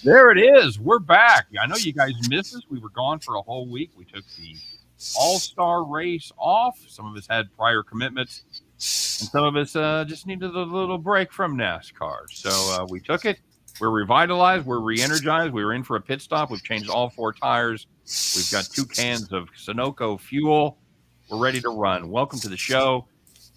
There it is. We're back. I know you guys missed us. We were gone for a whole week. We took the All-Star race off. Some of us had prior commitments, and some of us just needed a little break from NASCAR. So we took it. We're revitalized. We're re-energized. We were in for a pit stop. We've changed all 4 tires. We've got 2 cans of Sunoco fuel. We're ready to run. Welcome to the show.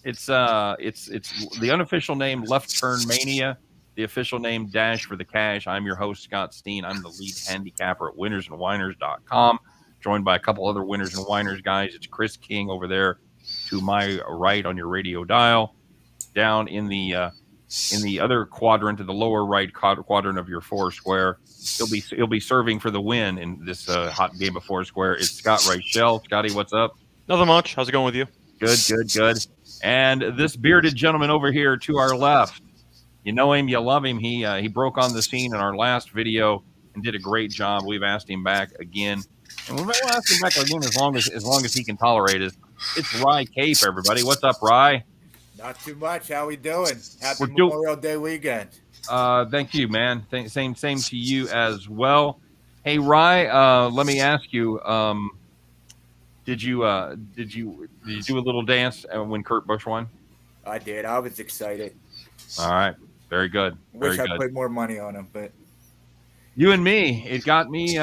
It's the unofficial name Left Turn Mania. The official name Dash for the Cash. I'm your host, Scott Steen. I'm the lead handicapper at winnersandwhiners.com, joined by a couple other Winners and Whiners guys. It's Chris King over there to my right on your radio dial. Down in the other quadrant, to the lower right quadrant of your 4 square, he'll be serving for the win in this hot game of 4 square. It's Scott Reichel. Scotty, what's up? Nothing much. How's it going with you? Good. And this bearded gentleman over here to our left, you know him, you love him. He broke on the scene in our last video and did a great job. We've asked him back again, and we'll ask him back again as long as he can tolerate it. It's Rye Cape, everybody. What's up, Rye? Not too much. How we doing? Happy Memorial Day weekend. Thank you, man. Same to you as well. Hey, Rye, let me ask you. Did you do a little dance when Kurt Busch won? I did. I was excited. All right. Very good. Wish I put more money on him, but you and me, it got me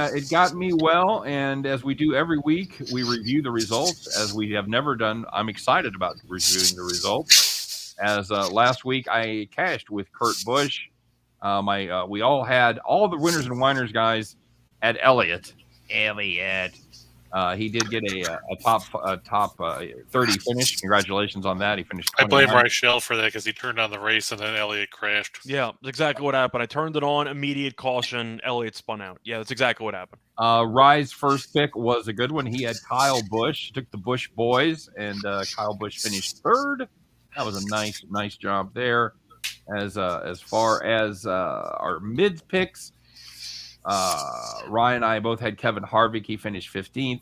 well. And as we do every week, we review the results as we have never done. I'm excited about reviewing the results. As last week I cashed with Kurt Busch. We all the Winners and Whiners guys had Elliott. He did get a top 30 finish. Congratulations on that. He finished 29. I blame Reichel for that because he turned on the race and then Elliott crashed. Yeah, that's exactly what happened. I turned it on, immediate caution, Elliott spun out. Yeah, that's exactly what happened. Rye's first pick was a good one. He had Kyle Busch, took the Busch boys, and Kyle Busch finished 3rd. That was a nice job there. As far as our mid picks, Ryan and I both had Kevin Harvick. He finished 15th.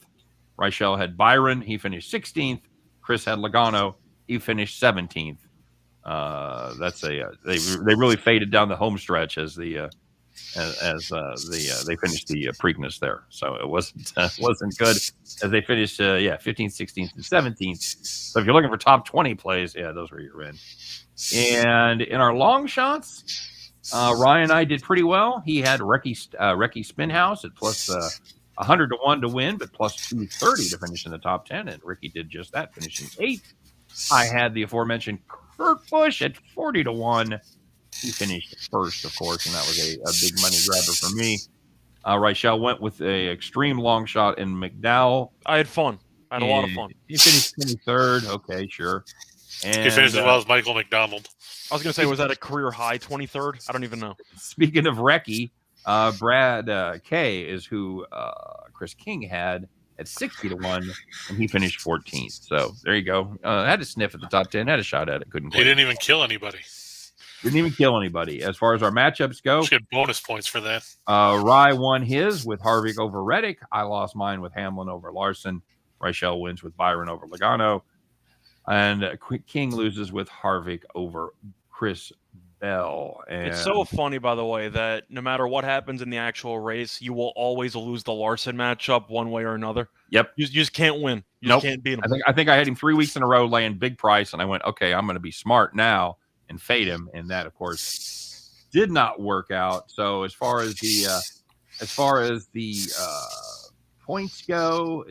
Reichel had Byron. He finished 16th. Chris had Lagano. He finished 17th. They really faded down the home stretch as they finished the Preakness there. So it wasn't good as they finished 15th, 16th, and 17th. So if you're looking for top 20 plays, those were your in. And in our long shots, Ryan and I did pretty well. He had Recce Spinhouse at plus 100 to 1 to win, but plus 230 to finish in the top 10. And Ricky did just that, finishing 8th. I had the aforementioned Kurt Busch at 40 to 1. He finished 1st, of course, and that was a big money grabber for me. Reichel went with a extreme long shot in McDowell. I had fun. I had a lot of fun. He finished 23rd. Okay, sure. And he finished as well as Michael McDonald. I was going to say, was that a career high 23rd? I don't even know. Speaking of Recce, Brad K is who Chris King had at 60 to 1, and he finished 14th. So there you go. Had a sniff at the top 10, had a shot at it, couldn't quite. He didn't even kill anybody. As far as our matchups go, should get bonus points for that. Rye won his with Harvick over Reddick. I lost mine with Hamlin over Larson. Reichel wins with Byron over Logano. And King loses with Harvick over Chris Bell. And it's so funny, by the way, that no matter what happens in the actual race, you will always lose the Larson matchup one way or another. Yep. You just can't win. You just can't beat him. I think I had him 3 weeks in a row laying big price, and I went, okay, I'm going to be smart now and fade him. And that, of course, did not work out. So as far as the points go,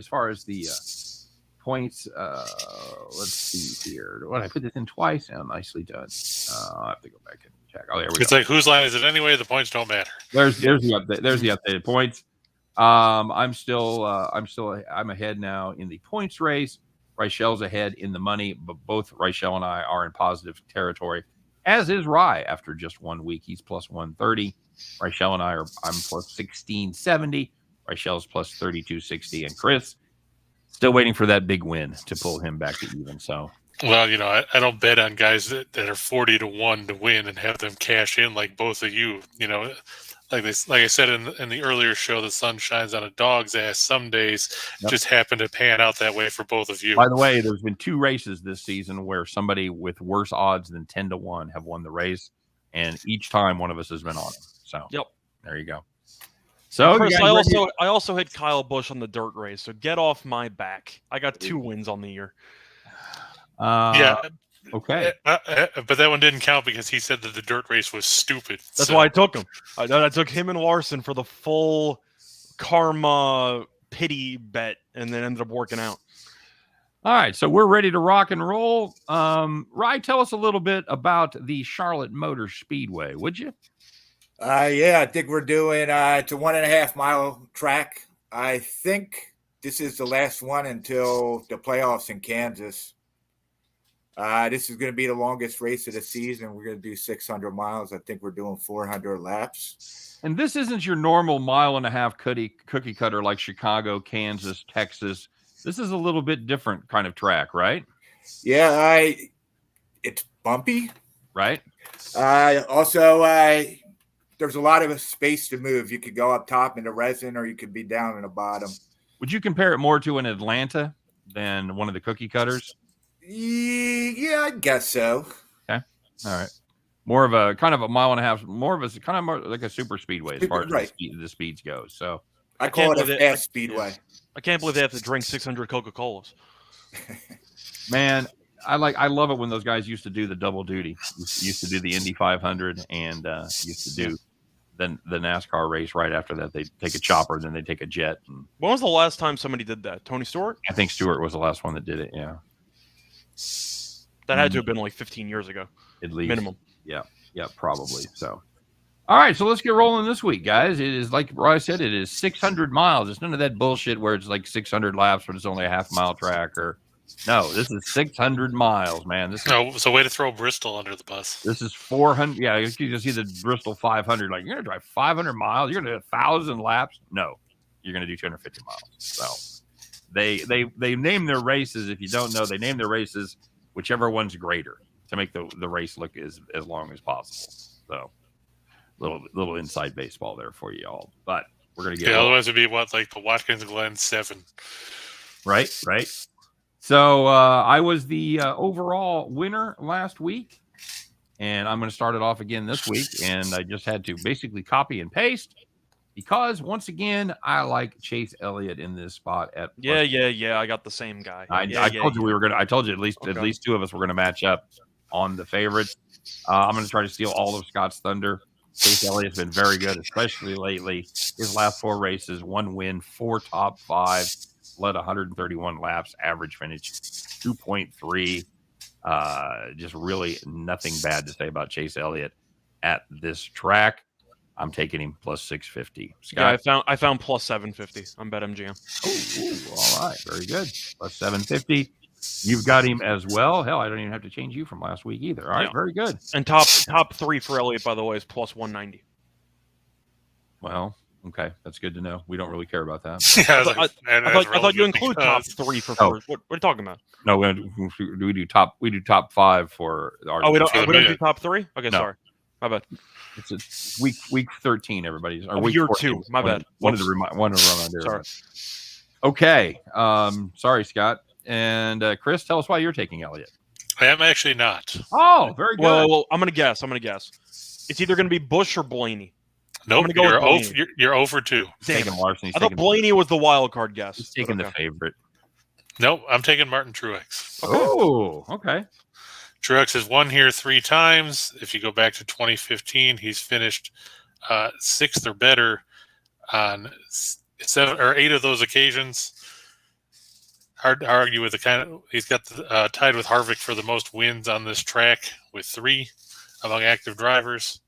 let's see here. What, I put this in twice? Oh, nicely done. I'll have to go back and check. Oh, there we go. It's like, whose line is it anyway? The points don't matter. There's the update. There's the updated points. I'm ahead now in the points race. Reichel's ahead in the money, but both Reichel and I are in positive territory, as is Rye after just 1 week. He's plus 130. Reichel and I'm plus 1670. Reichel's plus 3260, and Chris still waiting for that big win to pull him back to even. So, well, I don't bet on guys that are 40 to 1 to win and have them cash in like both of you. Like I said in the earlier show, the sun shines on a dog's ass. Some days just happen to pan out that way for both of you. By the way, there's been 2 races this season where somebody with worse odds than 10 to 1 have won the race, and each time one of us has been on it. So, there you go. So, Chris, you guys ready? I also hit Kyle Busch on the dirt race, so get off my back. I got 2 wins on the year. Yeah, Okay. but that one didn't count because he said that the dirt race was stupid. That's why I took him. I took him and Larson for the full karma pity bet, and then ended up working out. All right, so we're ready to rock and roll. Rye, tell us a little bit about the Charlotte Motor Speedway, would you? Yeah, I think we're doing it's a 1.5 mile track. I think this is the last one until the playoffs in Kansas. This is going to be the longest race of the season. We're going to do 600 miles. I think we're doing 400 laps. And this isn't your normal 1.5 cookie cutter like Chicago, Kansas, Texas. This is a little bit different kind of track, right? Yeah, it's bumpy. Right. Also, there's a lot of space to move. You could go up top in the resin, or you could be down in the bottom. Would you compare it more to an Atlanta than one of the cookie cutters? Yeah, I guess so. Okay. All right. More of a kind of a 1.5 miles, more like a super speedway as far as the speeds go. So I call it a fast speedway. I can't believe they have to drink 600 Coca Colas. Man, I love it when those guys used to do the double duty. Used to do the Indy 500 and used to do the NASCAR race right after that. They take a chopper, and then they take a jet. And when was the last time somebody did that? Tony Stewart? I think Stewart was the last one that did it. Yeah, that had to have been like 15 years ago, at least minimum. Yeah, probably. So, all right, so let's get rolling this week, guys. It is like Roy said, it is 600 miles. It's none of that bullshit where it's like 600 laps, but it's only a half-mile track. Or no, this is 600 miles, man. This is so way to throw Bristol under the bus. This is 400. Yeah, you can see the Bristol 500. Like, you're gonna drive 500 miles. You're gonna do 1,000 laps. No, you're gonna do 250 miles. So they name their races. If you don't know, they name their races whichever one's greater to make the race look as long as possible. So little inside baseball there for you all. But we're gonna get otherwise it'd be what, like the Watkins Glen 7. Right. So I was the overall winner last week, and I'm going to start it off again this week. And I just had to basically copy and paste because once again I like Chase Elliott in this spot at Yeah. I got the same guy. I told you we were gonna. I told you at least 2 of us were gonna match up on the favorites. I'm gonna try to steal all of Scott's thunder. Chase Elliott's been very good, especially lately. His last 4 races, 1 win, 4 top 5, led 131 laps, average finish 2.3. Just really nothing bad to say about Chase Elliott at this track. I'm taking him plus 650. Scott? Yeah, I found plus 750 on BetMGM. All right, very good. Plus 750. You've got him as well. Hell, I don't even have to change you from last week either. All right, very good. And top 3 for Elliott, by the way, is plus 190. Well, okay, that's good to know. We don't really care about that. I thought you include top 3 for first. What are you talking about? No, we do top 5 for our. Oh, we don't do top 3. Okay, no. Sorry, my bad. It's week 13. Everybody's week year 2. My bad. Wanted to remind Sorry. Okay. Sorry, Scott and Chris. Tell us why you're taking Elliott. I am actually not. Oh, very good. Well, I'm gonna guess. It's either gonna be Busch or Blaney. Nope, you're over 2. Taking Larson. I thought Blaney was the wild card guess. He's taking the favorite. Nope, I'm taking Martin Truex. Okay. Oh, okay. Truex has won here 3 times. If you go back to 2015, he's finished 6th or better on 7 or 8 of those occasions. Hard to argue with he's got tied with Harvick for the most wins on this track with 3 among active drivers.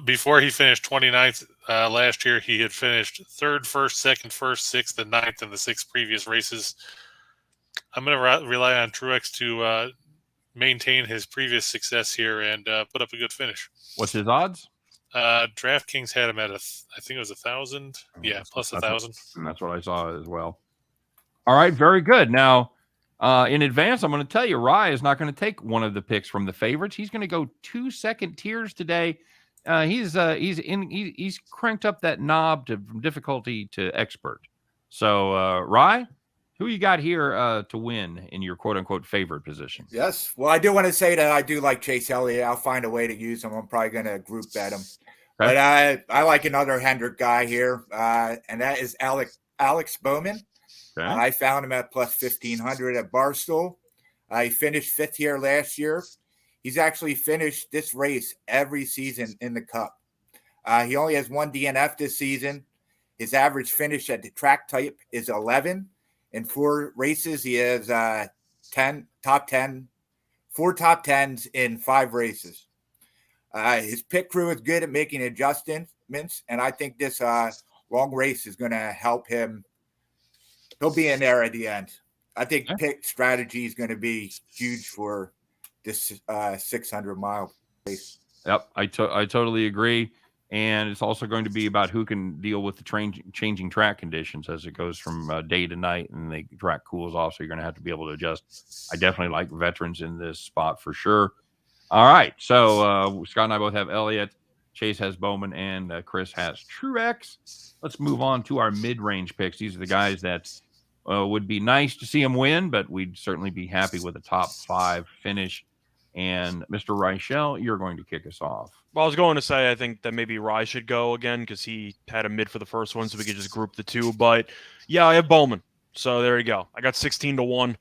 Before he finished 29th last year, he had finished 3rd, 1st, 2nd, 1st, 6th, and 9th in the 6 previous races. I'm going to rely on Truex to maintain his previous success here and put up a good finish. What's his odds? DraftKings had him at I think it was 1,000. Yeah, plus 1,000. That's what I saw as well. All right, very good. Now, in advance, I'm going to tell you, Rye is not going to take one of the picks from the favorites. He's going to go 2 second tiers today. He's cranked up that knob from difficulty to expert. So, Rye, who you got here to win in your quote unquote favorite position? Yes. Well, I do want to say that I do like Chase Elliott. I'll find a way to use him. I'm probably going to group bet him. But I like another Hendrick guy here, and that is Alex Bowman. Okay. I found him at plus 1,500 at Barstool. He finished fifth here last year. He's actually finished this race every season in the Cup. He only has one DNF this season. His average finish at the track type is 11. In 4 races, he has 4 top 10s in 5 races. His pit crew is good at making adjustments, and I think this long race is going to help him. He'll be in there at the end. I think pit strategy is going to be huge for this 600-mile race. Yep, I totally agree. And it's also going to be about who can deal with the changing track conditions as it goes from day to night and the track cools off. So you're going to have to be able to adjust. I definitely like veterans in this spot for sure. All right. So Scott and I both have Elliott. Chase has Bowman, and Chris has Truex. Let's move on to our mid-range picks. These are the guys that would be nice to see them win, but we'd certainly be happy with a top 5 finish. And Mr. Reichel, you're going to kick us off. Well, I was going to say I think that maybe Rye should go again because he had a mid for the first one, so we could just group the two. But yeah, I have Bowman. So there you go. I got 16-1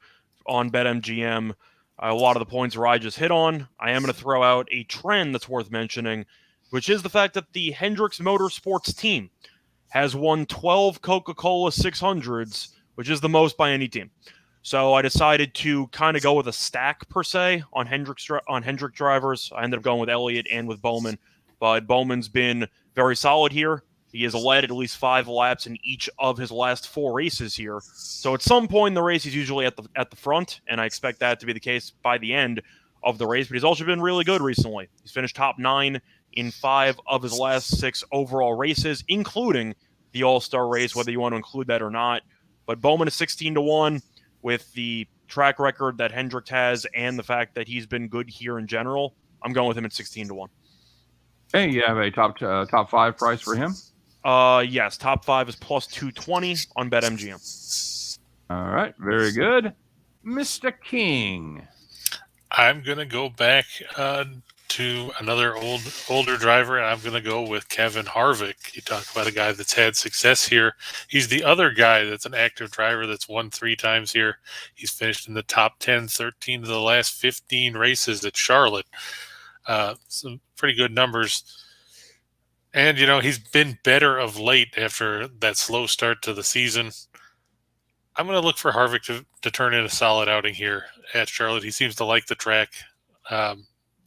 on BetMGM. A lot of the points Rye just hit on. I am going to throw out a trend that's worth mentioning, which is the fact that the Hendricks Motorsports team has won 12 Coca Cola 600s, which is the most by any team. So I decided to kind of go with a stack per se on Hendrick drivers. I ended up going with Elliott and with Bowman, but Bowman's been very solid here. He has led at least 5 laps in each of his last 4 races here. So at some point in the race, he's usually at the front, and I expect that to be the case by the end of the race. But he's also been really good recently. He's finished top 9 in 5 of his last 6 overall races, including the All-Star race, whether you want to include that or not. But Bowman is 16-1. With the track record that Hendrick has and the fact that he's been good here in general, I'm going with him at 16-1. Hey, you have a top 5 price for him? Yes, top 5 is plus 220 on BetMGM. All right, very good. Mr. King. I'm going to go back to another older driver, and I'm going to go with Kevin Harvick. You talk about a guy that's had success here. He's the other guy that's an active driver that's won 3 times here. He's finished in the top 10, 13 of the last 15 races at Charlotte. Some pretty good numbers. And, he's been better of late after that slow start to the season. I'm going to look for Harvick to turn in a solid outing here at Charlotte. He seems to like the track.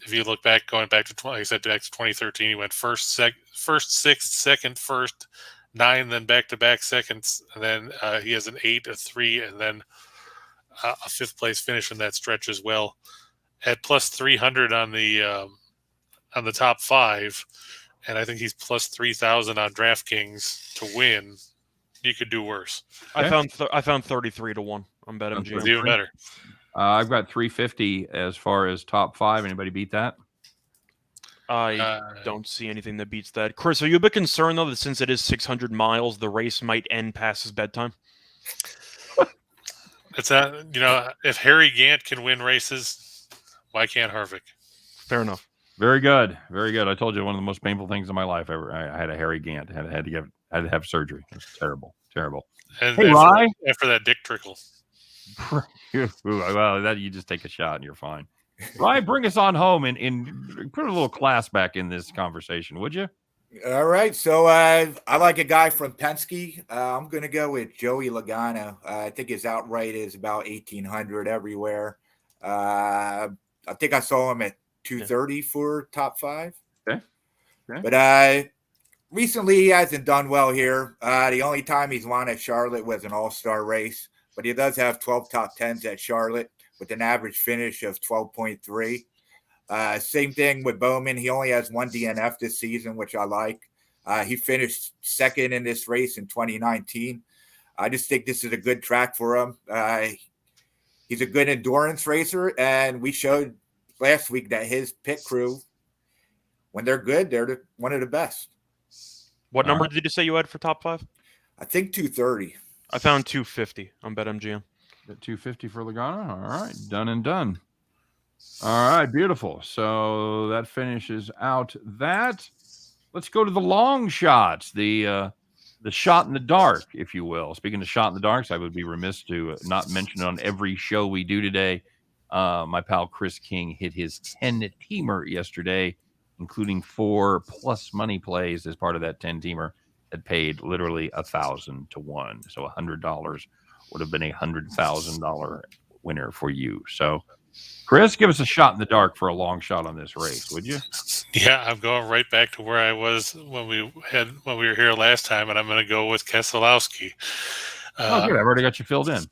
If you look back, going back to, like I said, back to 2013, he went first, sixth, second, first, 9, then back-to-back seconds. And then he has an 8, a 3, and then a 5th place finish in that stretch as well. At plus 300 on the top 5, and I think he's plus 3,000 on DraftKings to win. You could do worse. Okay. I found 33-1 on BetMGM. It's even better. I've got 350 as far as top 5. Anybody beat that? I don't see anything that beats that. Chris, are you a bit concerned, though, that since it is 600 miles, the race might end past his bedtime? It's if Harry Gant can win races, why can't Harvick? Fair enough. Very good. Very good. I told you one of the most painful things in my life ever. I had a Harry Gant. Had to have surgery. It was terrible. And hey, Rye? After that dick trickle. Well, that you just take a shot and you're fine. Rye, bring us on home and put a little class back in this conversation, would you? All right. So I like a guy from Penske. I'm going to go with Joey Lagana. I think his outright is about 1,800 everywhere. I think I saw him at 230 for top 5. Okay. But recently he hasn't done well here. The only time he's won at Charlotte was an all-star race, but he does have 12 top 10s at Charlotte with an average finish of 12.3. Same thing with Bowman. He only has 1 DNF this season, which I like. He finished second in this race in 2019. I just think this is a good track for him. He's a good endurance racer, and we showed last week that his pit crew, when they're good, they're one of the best. What number did you say you had for top 5? I think 230. I found 250 on BetMGM. 250 for Lagana. All right, done and done. All right, beautiful. So that finishes out that. let's go to the long shots, the shot in the dark, if you will. Speaking of shot in the darks, I would be remiss to not mention it on every show we do today. My pal Chris King hit his 10-teamer yesterday, including 4 plus money plays as part of that 10-teamer that paid literally 1,000 to 1. So $100 would have been $100,000 winner for you. So, Chris, give us a shot in the dark for a long shot on this race, would you? Yeah, I'm going right back to where I was when we were here last time, and I'm going to go with Keselowski. Oh, good. I've already got you filled in.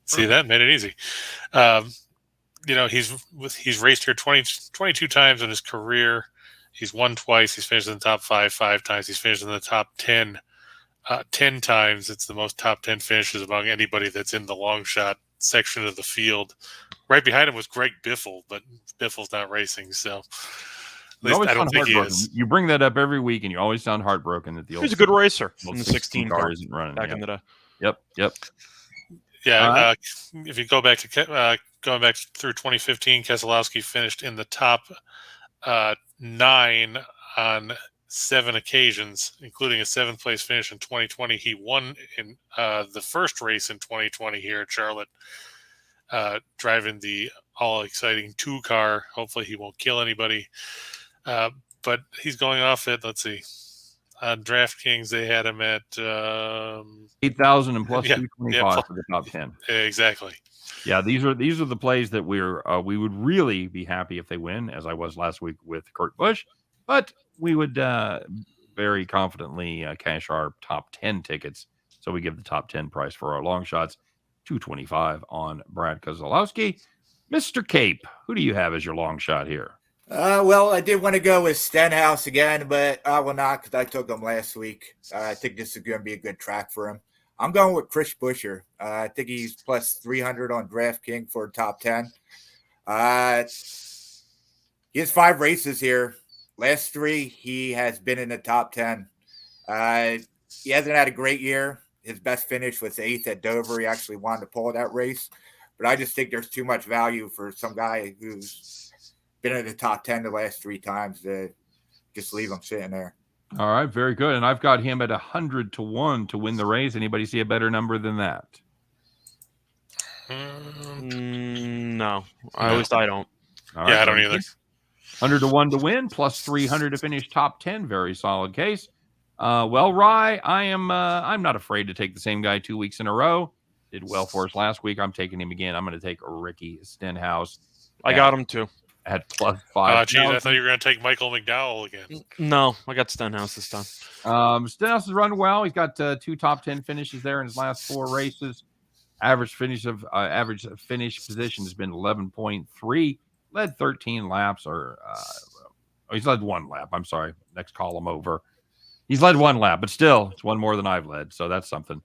See, that made it easy. He's raced here 22 times in his career. He's won twice. He's finished in the top 5 times. He's finished in the top 10 10 times. It's the most top 10 finishes among anybody that's in the long shot section of the field. Right behind him was Greg Biffle, but Biffle's not racing, so at least I don't think he is. You bring that up every week, and you always sound heartbroken that the old. He's a good racer old in the 16 car isn't running back in the day. Yep. Yeah, if you go back to going back through 2015, Keselowski finished in the top 9 on 7 occasions, including a 7th place finish in 2020. He won in the first race in 2020 here at Charlotte, driving the all-exciting 2 car. Hopefully he won't kill anybody. But he's going off at, let's see, on DraftKings, they had him at 8,000 and plus 225 for the top 10. Exactly. Yeah, these are the plays that we would really be happy if they win, as I was last week with Kurt Busch, but we would very confidently cash our top 10 tickets. So we give the top 10 price for our long shots, $225 on Brad Keselowski. Mr. Cape, who do you have as your long shot here? Well, I did want to go with Stenhouse again, but I will not because I took him last week. I think this is going to be a good track for him. I'm going with Chris Buescher. I think he's plus 300 on DraftKings for top 10. He has 5 races here. Last 3, he has been in the top 10. He hasn't had a great year. His best finish was 8th at Dover. He actually wanted to pull that race. But I just think there's too much value for some guy who's been in the top 10 the last 3 times to just leave him sitting there. All right, very good. And I've got him at 100 to 1 to win the race. Anybody see a better number than that? No, at least I don't. All right, I don't either. 100 to 1 to win, plus 300 to finish top 10. Very solid case. Well, Rye, I'm not afraid to take the same guy 2 weeks in a row. Did well for us last week. I'm taking him again. I'm going to take Ricky Stenhouse. I got him too. At plus 5. Geez, I thought you were going to take Michael McDowell again. No, I got Stenhouse this time. Stenhouse has run well. He's got 2 top 10 finishes there in his last 4 races. Average finish position has been 11.3. Led 13 laps, he's led 1 lap. I'm sorry, next column over. He's led 1 lap, but still, it's 1 more than I've led, so that's something.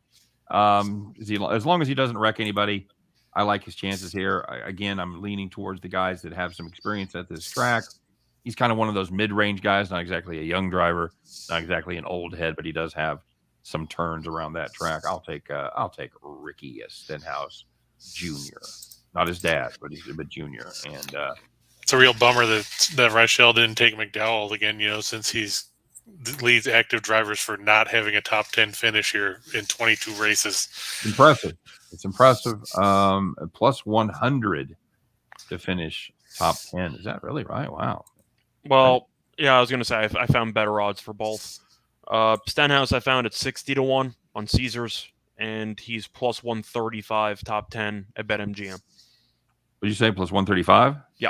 As long as he doesn't wreck anybody, I like his chances here. Again, I'm leaning towards the guys that have some experience at this track. He's kind of one of those mid-range guys, not exactly a young driver, not exactly an old head, but he does have some turns around that track. I'll take Ricky Stenhouse Jr. Not his dad, but he's a junior. And it's a real bummer that Rachel didn't take McDowell again, since he's leads active drivers for not having a top 10 finish here in 22 races. It's impressive. Plus 100 to finish top 10. Is that really right? Wow. Well, yeah, I was going to say I found better odds for both. Stenhouse I found at 60 to 1 on Caesars, and he's plus 135 top 10 at BetMGM. What did you say? Plus 135? Yeah.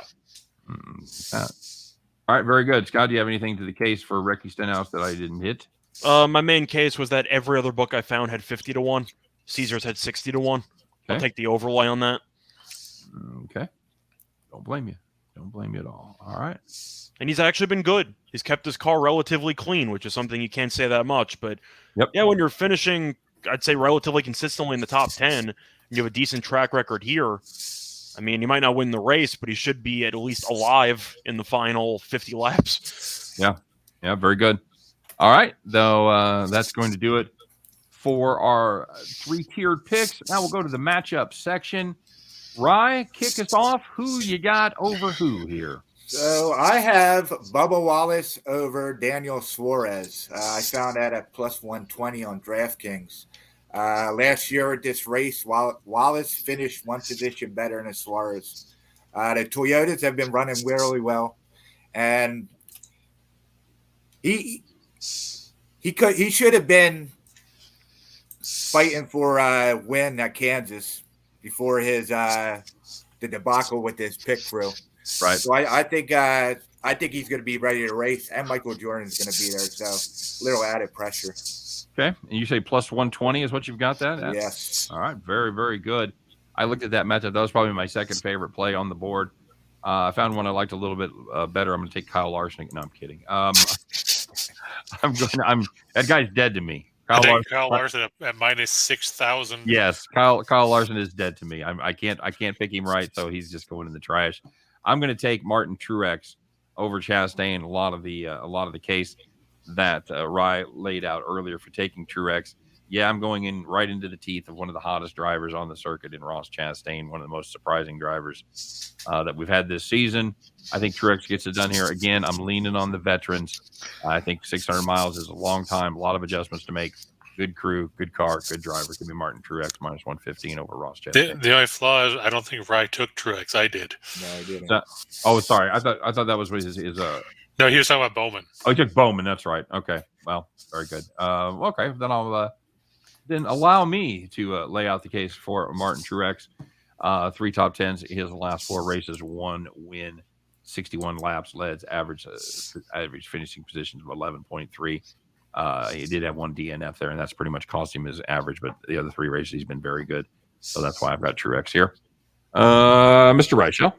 All right, very good. Scott, do you have anything to the case for Ricky Stenhouse that I didn't hit? My main case was that every other book I found had 50 to 1. Caesars had 60 to 1. Okay. I'll take the overlay on that. Okay. Don't blame you. Don't blame you at all. All right. And he's actually been good. He's kept his car relatively clean, which is something you can't say that much. But yeah, when you're finishing, I'd say relatively consistently in the top 10, and you have a decent track record here, I mean, you might not win the race, but he should be at least alive in the final 50 laps. Yeah, very good. All right, though, that's going to do it for our 3-tiered picks. Now we'll go to the matchup section. Rye, kick us off. Who you got over who here? So I have Bubba Wallace over Daniel Suarez. I found that at plus 120 on DraftKings. Last year at this race, Wallace finished one position better than Suarez. The Toyotas have been running really well, and he should have been fighting for a win at Kansas before his the debacle with his pick crew. Right. So I think he's going to be ready to race, and Michael Jordan is going to be there. So a little added pressure. Okay. And you say plus 120 is what you've got that at? Yes. All right. Very, very good. I looked at that matchup. That was probably my second favorite play on the board. I found one I liked a little bit better. I'm going to take Kyle Larson. No, I'm kidding. That guy's dead to me. Kyle Larson at minus 6,000. Yes, Kyle Larson is dead to me. I can't pick him right, so he's just going in the trash. I'm going to take Martin Truex over Chastain. A lot of the case that Rye laid out earlier for taking Truex. Yeah, I'm going right into the teeth of one of the hottest drivers on the circuit in Ross Chastain, one of the most surprising drivers that we've had this season. I think Truex gets it done here. Again, I'm leaning on the veterans. I think 600 miles is a long time, a lot of adjustments to make. Good crew, good car, good driver. Give me Martin Truex minus 115 over Ross Chastain. The only flaw is I don't think Rye took Truex. I did. No, I didn't. Sorry. I thought that was his No, he was talking about Bowman. Oh, he took Bowman. That's right. Okay. Well, very good. Okay. Then I'll then allow me to lay out the case for Martin Truex. 3 top tens. His last 4 races, 1 win, 61 laps, led average finishing positions of 11.3. He did have 1 DNF there, and that's pretty much cost him his average. But the other 3 races, he's been very good. So that's why I've got Truex here. Mr. Reichel.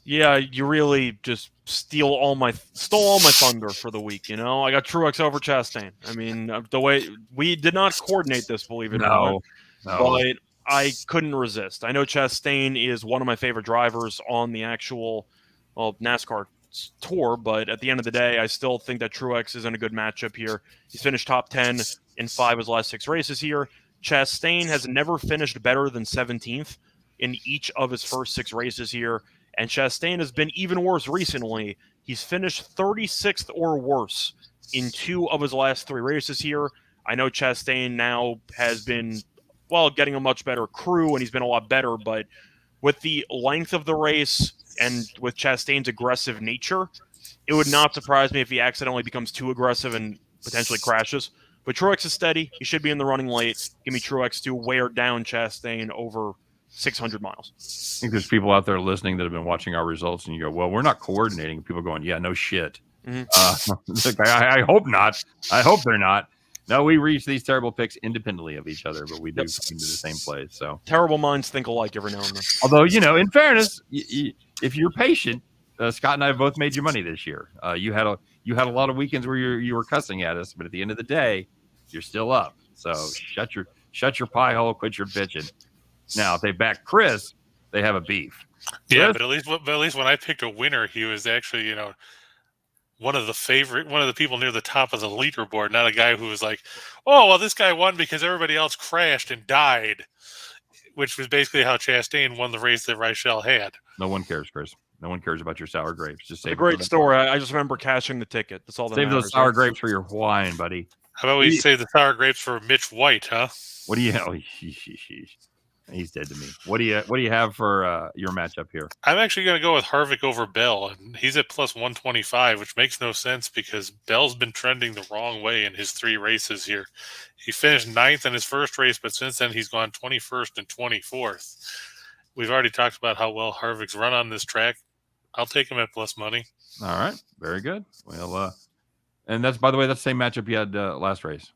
Yeah, you really just stole all my thunder for the week. I got Truex over Chastain. I mean, the way we did not coordinate this, believe it or not, but I couldn't resist. I know Chastain is one of my favorite drivers on the actual NASCAR tour, but at the end of the day, I still think that Truex is in a good matchup here. He's finished top 10 in 5 of his last 6 races here. Chastain has never finished better than 17th in each of his first 6 races here. And Chastain has been even worse recently. He's finished 36th or worse in 2 of his last 3 races here. I know Chastain now has been, getting a much better crew, and he's been a lot better. But with the length of the race and with Chastain's aggressive nature, it would not surprise me if he accidentally becomes too aggressive and potentially crashes. But Truex is steady. He should be in the running late. Give me Truex to wear down Chastain over 600 miles. I think there's people out there listening that have been watching our results, and you go, well, we're not coordinating. People are going, yeah, no shit. Mm-hmm. I hope not. I hope they're not. No, we reach these terrible picks independently of each other, but we do come to the same place. So terrible minds think alike every now and then. Although, in fairness, if you're patient, Scott and I have both made you money this year. You had a lot of weekends where you were cussing at us, but at the end of the day, you're still up. So shut your pie hole, quit your bitching. Now, if they back Chris, they have a beef. Yeah, but at least when I picked a winner, he was actually, one of the people near the top of the leaderboard, not a guy who was like, oh, well, this guy won because everybody else crashed and died, which was basically how Chastain won the race that Reichel had. No one cares, Chris. No one cares about your sour grapes. Just save a great story. I just remember cashing the ticket. That's all that save matters. Those sour grapes for your wine, buddy. How about we save the sour grapes for Mitch White, huh? What do you have? He's dead to me. What do you have for your matchup here? I'm actually going to go with Harvick over Bell, and he's at plus 125, which makes no sense because Bell's been trending the wrong way in his 3 races here. He finished 9th in his first race, but since then he's gone 21st and 24th. We've already talked about how well Harvick's run on this track. I'll take him at plus money. All right, very good. Well, and that's, by the way, that's the same matchup you had last race.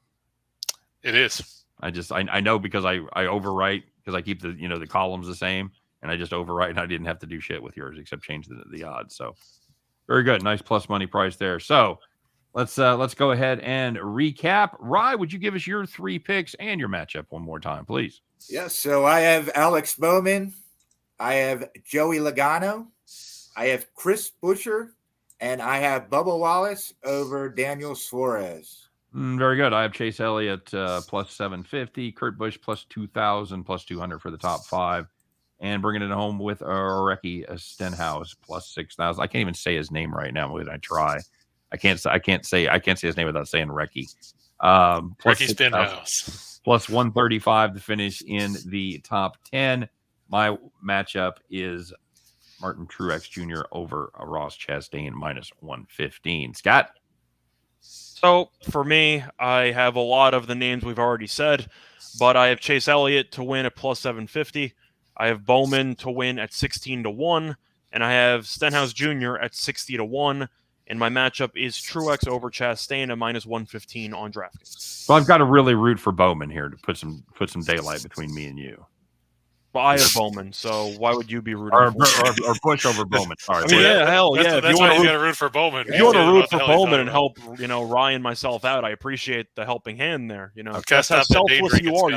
It is. I know because I overwrite because I keep the columns the same, and I just overwrite, and I didn't have to do shit with yours except change the odds. So very good, nice plus money price there. So let's go ahead and recap. Rye, would you give us your 3 picks and your matchup one more time, please? Yes. So I have Alex Bowman, I have Joey Logano, I have Chris Buescher, and I have Bubba Wallace over Daniel Suarez. Very good. I have Chase Elliott plus 750, Kurt Busch plus 2,000, plus 200 for the top 5, and bringing it home with Ricky Stenhouse plus 6,000. I can't even say his name right now. When I try, I can't say his name without saying Ricky. Plus Ricky 6,000, Spinhouse. plus 135 to finish in the top 10. My matchup is Martin Truex Jr. over Ross Chastain minus 115. Scott? So for me, I have a lot of the names we've already said, but I have Chase Elliott to win at plus 750. I have Bowman to win at 16 to 1, and I have Stenhouse Jr. at 60 to 1. And my matchup is Truex over Chastain at minus 115 on DraftKings. So I've got to really root for Bowman here to put some daylight between me and you. Well, I have Bowman, so why would you be rooting for or Busch over Bowman? Sorry. I mean, hell yeah. That's why you got to root for Bowman. If you want to root for Bowman and help, Ryan and myself out, I appreciate the helping hand there. That's how selfless you are.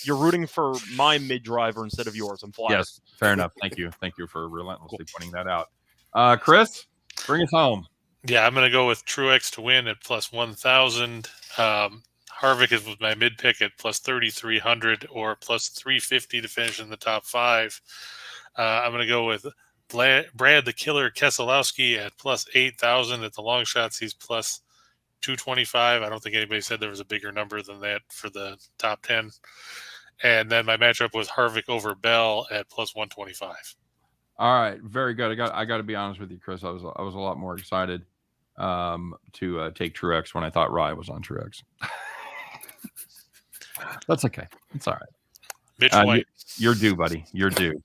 You're rooting for my mid driver instead of yours. I'm flattered. Yes, fair enough. Thank you for relentlessly pointing that out. Chris, bring us home. Yeah, I'm going to go with Truex to win at plus 1,000. Harvick is with my mid pick at plus 3,300 or plus 350 to finish in the top 5. I'm going to go with Brad the Killer Keselowski at plus 8,000. At the long shots, he's plus 225. I don't think anybody said there was a bigger number than that for the top 10. And then my matchup was Harvick over Bell at plus 125. All right, very good. I got to be honest with you, Chris. I was a lot more excited to take Truex when I thought Rye was on Truex. That's okay. It's all right. Mitch White. You're due, buddy. You're due.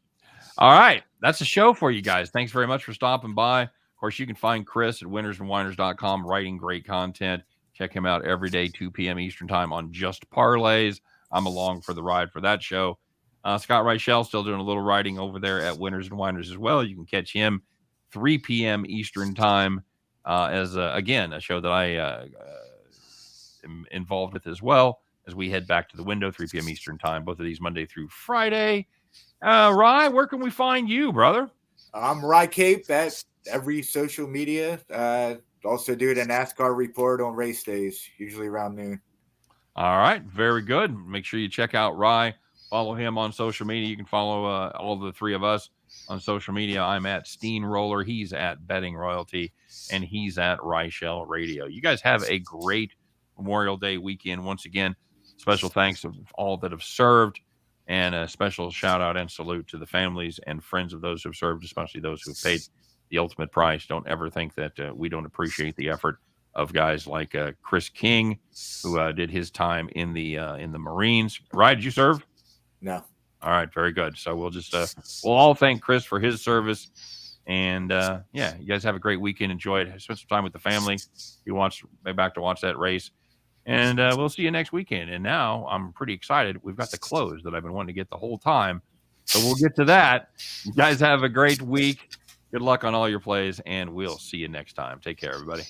All right. That's the show for you guys. Thanks very much for stopping by. Of course, you can find Chris at winnersandwhiners.com writing great content. Check him out every day, 2 p.m. Eastern time on Just Parlays. I'm along for the ride for that show. Scott Reichel still doing a little writing over there at Winners and Whiners as well. You can catch him 3 p.m. Eastern time as, again, a show that I am involved with as well, as we head back to the window, 3 p.m. Eastern time, both of these Monday through Friday. Rye, where can we find you, brother? I'm Rye Cape at every social media. Also do the NASCAR report on race days, usually around noon. All right, very good. Make sure you check out Rye. Follow him on social media. You can follow all the three of us on social media. I'm at Steamroller. He's at Betting Royalty, and he's at Reichel Radio. You guys have a great Memorial Day weekend. Once again, special thanks to all that have served, and a special shout out and salute to the families and friends of those who have served, especially those who have paid the ultimate price. Don't ever think that we don't appreciate the effort of guys like Chris King, who did his time in the Marines. Ryan, did you serve? No. All right, very good. So we'll just we'll all thank Chris for his service, and yeah, you guys have a great weekend. Enjoy it. Spend some time with the family. You back to watch that race. And we'll see you next weekend. And now I'm pretty excited. We've got the close that I've been wanting to get the whole time. So we'll get to that. You guys have a great week. Good luck on all your plays, and we'll see you next time. Take care, everybody.